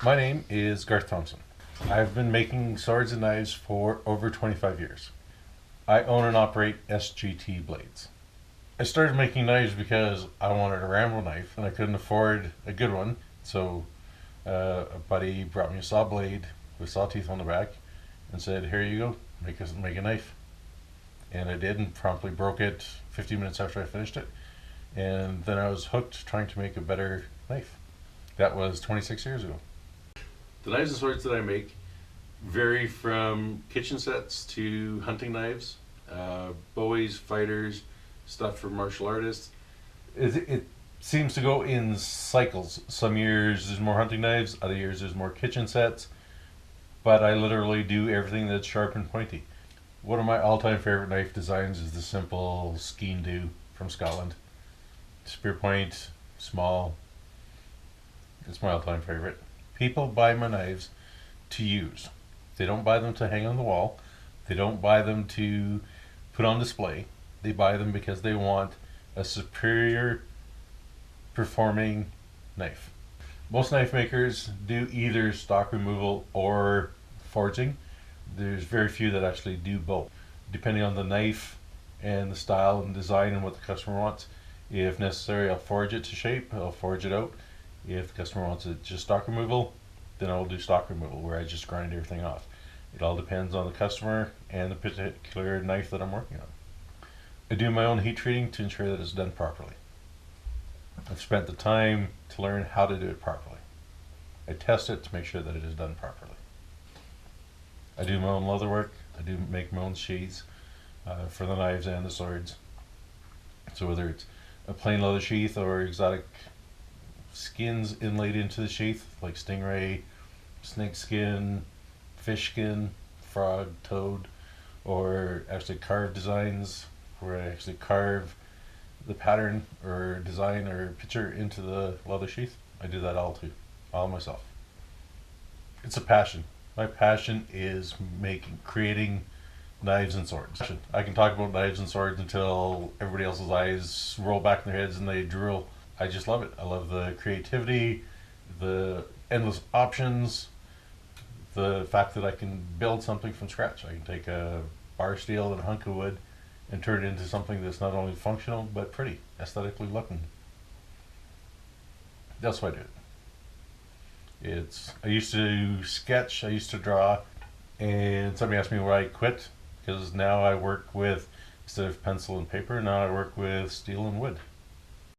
My name is Garth Thompson. I've been making swords and knives for over 25 years. I own and operate SGT Blades. I started making knives because I wanted a ramble knife and I couldn't afford a good one. So a buddy brought me a saw blade with saw teeth on the back and said, "Here you go, make a knife." And I did, and promptly broke it 15 minutes after I finished it. And then I was hooked trying to make a better knife. That was 26 years ago. The knives and swords that I make vary from kitchen sets to hunting knives, bowies, fighters, stuff for martial artists. It seems to go in cycles. Some years there's more hunting knives, other years there's more kitchen sets, but I literally do everything that's sharp and pointy. One of my all-time favorite knife designs is the simple Skeen Do from Scotland. Spear point, small. It's my all-time favorite. People buy my knives to use. They don't buy them to hang on the wall. They don't buy them to put on display. They buy them because they want a superior performing knife. Most knife makers do either stock removal or forging. There's very few that actually do both. Depending on the knife and the style and design and what the customer wants. If necessary, I'll forge it to shape. I'll forge it out. If the customer wants it just stock removal, then I'll do stock removal where I just grind everything off. It all depends on the customer and the particular knife that I'm working on. I do my own heat treating to ensure that it's done properly. I've spent the time to learn how to do it properly. I test it to make sure that it is done properly. I do my own leather work. I do make my own sheaths for the knives and the swords. So whether it's a plain leather sheath or exotic skins inlaid into the sheath, like stingray, snake skin, fish skin, frog, toad, or actually carved designs where I actually carve the pattern or design or picture into the leather sheath. I do that all too, all myself. It's a passion. My passion is creating knives and swords. I can talk about knives and swords until everybody else's eyes roll back in their heads and they drool. I just love it. I love the creativity, the endless options, the fact that I can build something from scratch. I can take a bar steel and a hunk of wood and turn it into something that's not only functional but pretty, aesthetically looking. That's why I do it. I used to sketch, I used to draw, and somebody asked me why I quit, because now I work with, instead of pencil and paper, now I work with steel and wood.